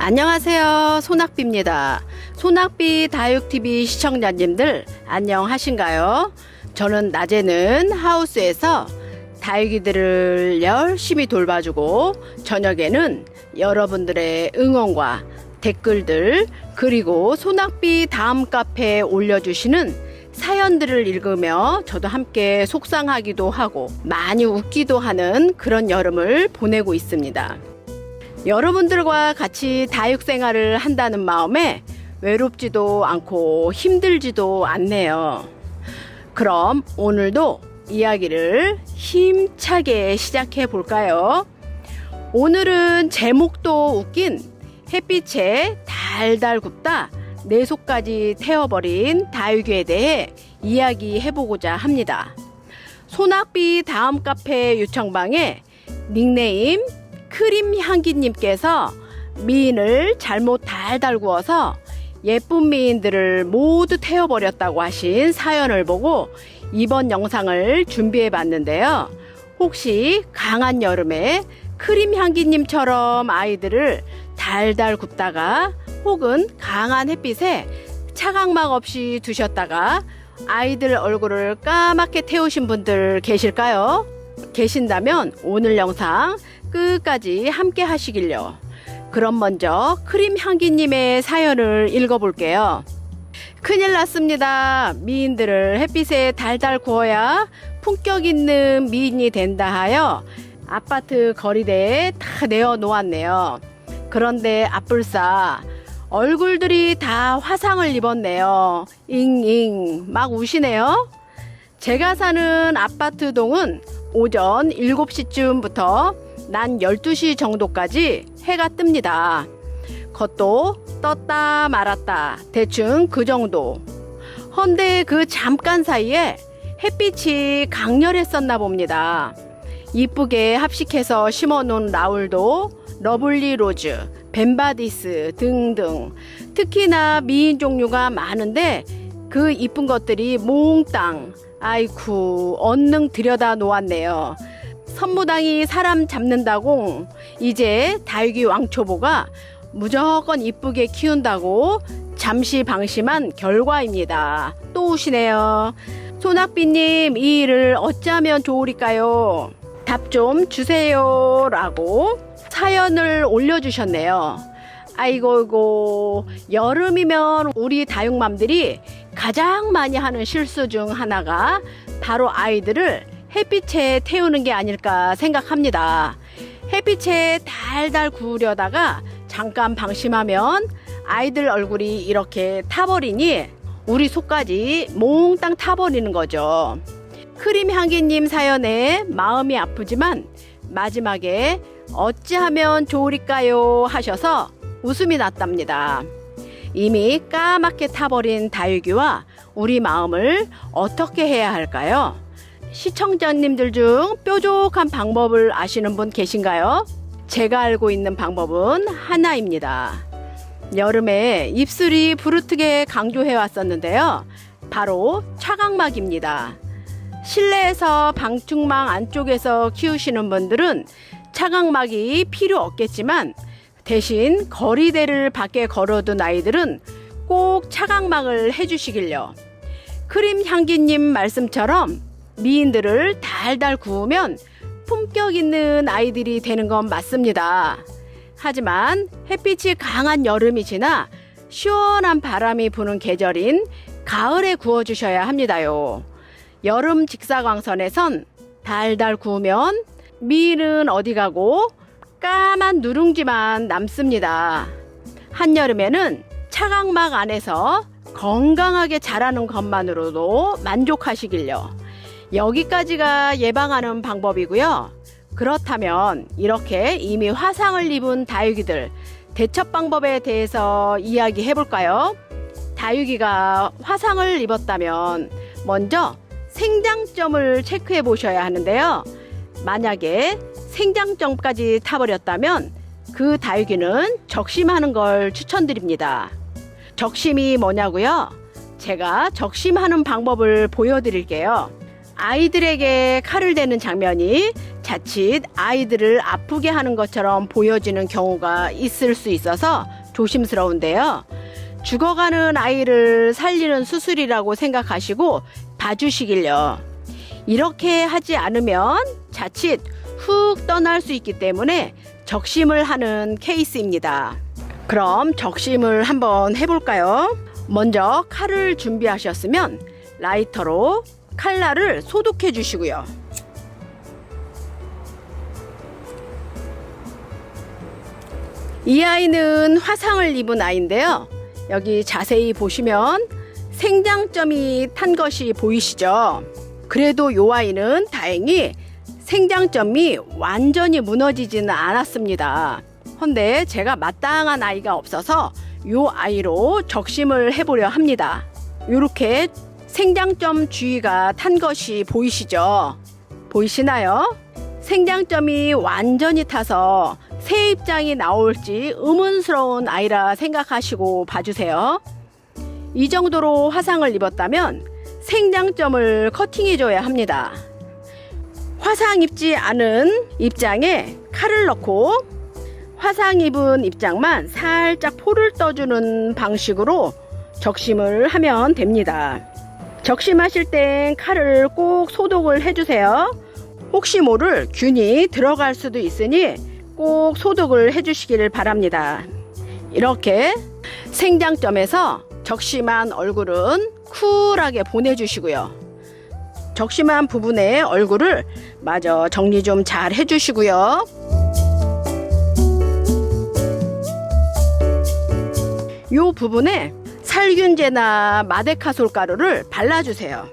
안녕하세요. 소낙비입니다. 소낙비 다육TV 시청자님들 안녕하신가요? 저는 낮에는 하우스에서 다육이들을 열심히 돌봐주고 저녁에는 여러분들의 응원과 댓글들 그리고 소낙비 다음 카페에 올려주시는 사연들을 읽으며 저도 함께 속상하기도 하고 많이 웃기도 하는 그런 여름을 보내고 있습니다. 여러분들과 같이 다육생활을 한다는 마음에 외롭지도 않고 힘들지도 않네요. 그럼 오늘도 이야기를 힘차게 시작해 볼까요? 오늘은 제목도 웃긴 햇빛에 달달 굽다 내 속까지 태워버린 다육이에 대해 이야기해보고자 합니다. 소낙비 다음 카페 요청방에 닉네임 크림향기님께서 미인을 잘못 달달 구워서 예쁜 미인들을 모두 태워버렸다고 하신 사연을 보고 이번 영상을 준비해 봤는데요. 혹시 강한 여름에 크림향기님처럼 아이들을 달달 굽다가 혹은 강한 햇빛에 차각막 없이 두셨다가 아이들 얼굴을 까맣게 태우신 분들 계실까요? 계신다면 오늘 영상 끝까지 함께 하시길요. 그럼 먼저 크림향기님의 사연을 읽어볼게요. 큰일 났습니다. 미인들을 햇빛에 달달 구워야 품격 있는 미인이 된다 하여 아파트 거리대에 다 내어 놓았네요. 그런데 앞불사 얼굴들이 다 화상을 입었네요. 잉잉 막 우시네요. 제가 사는 아파트 동은 오전 7시쯤부터 난 12시 정도까지 해가 뜹니다. 그것도 떴다 말았다 대충 그 정도. 헌데 그 잠깐 사이에 햇빛이 강렬했었나 봅니다. 이쁘게 합식해서 심어놓은 라울도, 러블리 로즈, 벤바디스 등등 특히나 미인 종류가 많은데 그 이쁜 것들이 몽땅 아이쿠 언능 들여다 놓았네요. 선무당이 사람 잡는다고 이제 다육이 왕초보가 무조건 이쁘게 키운다고 잠시 방심한 결과입니다. 또 오시네요. 소낙비님 이 일을 어찌하면 좋으리까요? 답 좀 주세요 라고 사연을 올려주셨네요. 아이고 여름이면 우리 다육맘들이 가장 많이 하는 실수 중 하나가 바로 아이들을 햇빛에 태우는 게 아닐까 생각합니다. 햇빛에 달달 구우려다가 잠깐 방심하면 아이들 얼굴이 이렇게 타버리니 우리 속까지 몽땅 타버리는 거죠. 크림향기님 사연에 마음이 아프지만 마지막에 어찌하면 좋으리까요 하셔서 웃음이 났답니다. 이미 까맣게 타버린 다육이와 우리 마음을 어떻게 해야 할까요? 시청자님들 중 뾰족한 방법을 아시는 분 계신가요? 제가 알고 있는 방법은 하나입니다. 여름에 입술이 부르트게 강조해 왔었는데요. 바로 차각막입니다. 실내에서 방충망 안쪽에서 키우시는 분들은 차각막이 필요 없겠지만 대신 거리대를 밖에 걸어둔 아이들은 꼭 차각막을 해주시길요. 크림향기님 말씀처럼 미인들을 달달 구우면 품격 있는 아이들이 되는 건 맞습니다. 하지만 햇빛이 강한 여름이 지나 시원한 바람이 부는 계절인 가을에 구워주셔야 합니다요. 여름 직사광선에선 달달 구우면 미인은 어디 가고 까만 누룽지만 남습니다. 한여름에는 차각막 안에서 건강하게 자라는 것만으로도 만족하시길요. 여기까지가 예방하는 방법이고요. 그렇다면 이렇게 이미 화상을 입은 다육이들 대처 방법에 대해서 이야기해 볼까요? 다육이가 화상을 입었다면 먼저 생장점을 체크해 보셔야 하는데요. 만약에 생장점까지 타버렸다면 그 다육이는 적심하는 걸 추천드립니다. 적심이 뭐냐고요? 제가 적심하는 방법을 보여드릴게요. 아이들에게 칼을 대는 장면이 자칫 아이들을 아프게 하는 것처럼 보여지는 경우가 있을 수 있어서 조심스러운데요. 죽어가는 아이를 살리는 수술이라고 생각하시고 봐주시길요. 이렇게 하지 않으면 자칫 훅 떠날 수 있기 때문에 적심을 하는 케이스입니다. 그럼 적심을 한번 해볼까요? 먼저 칼을 준비하셨으면 라이터로 칼날을 소독해 주시고요. 이 아이는 화상을 입은 아이인데요. 여기 자세히 보시면 생장점이 탄 것이 보이시죠? 그래도 이 아이는 다행히 생장점이 완전히 무너지지는 않았습니다. 헌데 제가 마땅한 아이가 없어서 이 아이로 적심을 해보려 합니다. 이렇게 생장점 주위가 탄 것이 보이시죠? 보이시나요? 생장점이 완전히 타서 새 입장이 나올지 의문스러운 아이라 생각하시고 봐주세요. 이 정도로 화상을 입었다면 생장점을 커팅해줘야 합니다. 화상 입지 않은 입장에 칼을 넣고 화상 입은 입장만 살짝 포를 떠주는 방식으로 적심을 하면 됩니다. 적심하실 땐 칼을 꼭 소독을 해주세요. 혹시 모를 균이 들어갈 수도 있으니 꼭 소독을 해주시길 바랍니다. 이렇게 생장점에서 적심한 얼굴은 쿨하게 보내주시고요. 적심한 부분의 얼굴을 마저 정리 좀 잘 해주시고요. 이 부분에 살균제나 마데카솔 가루를 발라주세요.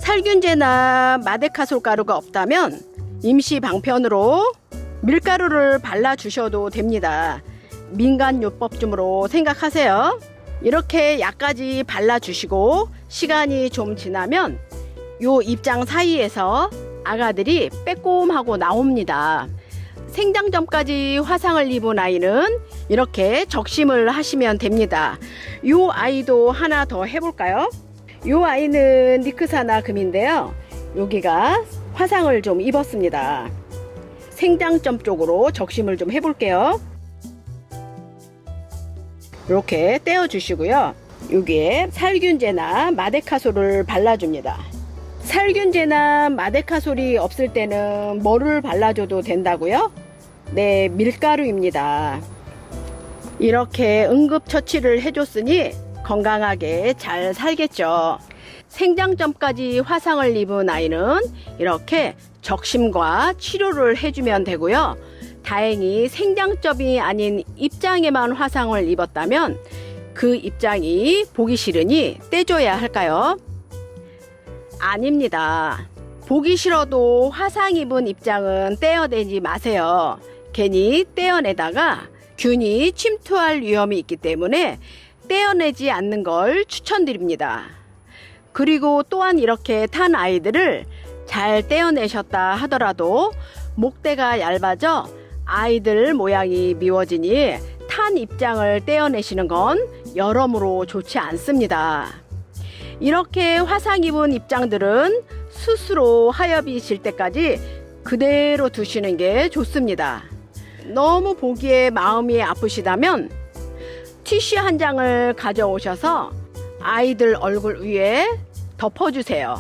살균제나 마데카솔 가루가 없다면 임시 방편으로 밀가루를 발라주셔도 됩니다. 민간요법쯤으로 생각하세요. 이렇게 약까지 발라주시고 시간이 좀 지나면 요 입장 사이에서 아가들이 빼꼼하고 나옵니다. 생장점까지 화상을 입은 아이는 이렇게 적심을 하시면 됩니다. 요 아이도 하나 더 해볼까요? 요 아이는 니크사나 금인데요. 여기가 화상을 좀 입었습니다. 생장점 쪽으로 적심을 좀 해볼게요. 이렇게 떼어주시고요. 여기에 살균제나 마데카솔을 발라줍니다. 살균제나 마데카솔이 없을 때는 뭐를 발라줘도 된다고요? 네, 밀가루입니다. 이렇게 응급처치를 해줬으니 건강하게 잘 살겠죠. 생장점까지 화상을 입은 아이는 이렇게 적심과 치료를 해주면 되고요. 다행히 생장점이 아닌 입장에만 화상을 입었다면 그 입장이 보기 싫으니 떼줘야 할까요? 아닙니다. 보기 싫어도 화상 입은 입장은 떼어내지 마세요. 괜히 떼어내다가 균이 침투할 위험이 있기 때문에 떼어내지 않는 걸 추천드립니다. 그리고 또한 이렇게 탄 아이들을 잘 떼어내셨다 하더라도 목대가 얇아져 아이들 모양이 미워지니 탄 입장을 떼어내시는 건 여러모로 좋지 않습니다. 이렇게 화상 입은 입장들은 스스로 하엽이 질 때까지 그대로 두시는 게 좋습니다. 너무 보기에 마음이 아프시다면 티슈 한 장을 가져오셔서 아이들 얼굴 위에 덮어주세요.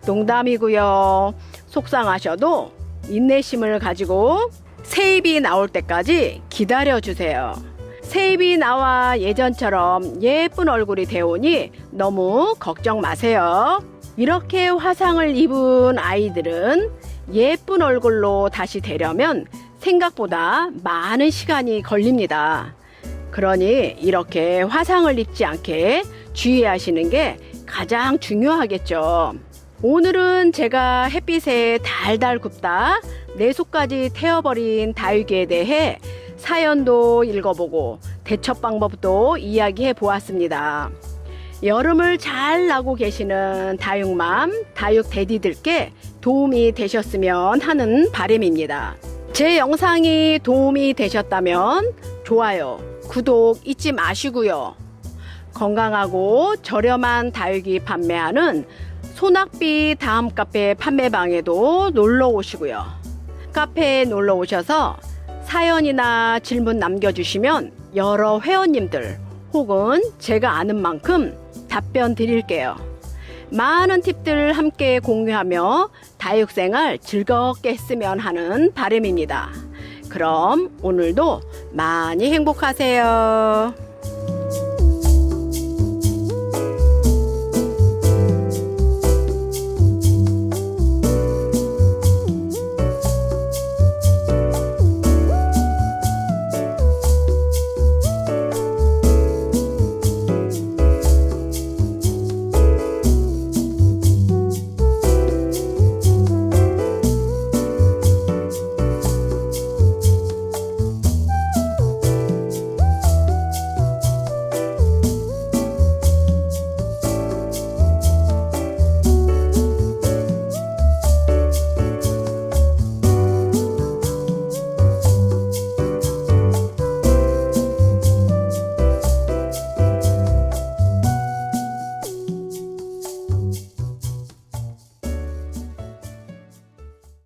농담이고요. 속상하셔도 인내심을 가지고 새입이 나올 때까지 기다려주세요. 새입이 나와 예전처럼 예쁜 얼굴이 되오니 너무 걱정 마세요. 이렇게 화상을 입은 아이들은 예쁜 얼굴로 다시 되려면 생각보다 많은 시간이 걸립니다. 그러니 이렇게 화상을 입지 않게 주의하시는 게 가장 중요하겠죠. 오늘은 제가 햇빛에 달달 굽다 내 속까지 태워버린 다육이에 대해 사연도 읽어보고 대처 방법도 이야기해 보았습니다. 여름을 잘 나고 계시는 다육맘, 다육 대디들께 도움이 되셨으면 하는 바람입니다. 제 영상이 도움이 되셨다면 좋아요, 구독 잊지 마시고요. 건강하고 저렴한 다육이 판매하는 소낙비 다음 카페 판매방에도 놀러 오시고요. 카페에 놀러 오셔서 사연이나 질문 남겨주시면 여러 회원님들 혹은 제가 아는 만큼 답변 드릴게요. 많은 팁들 함께 공유하며 다육생활 즐겁게 했으면 하는 바람입니다. 그럼 오늘도 많이 행복하세요.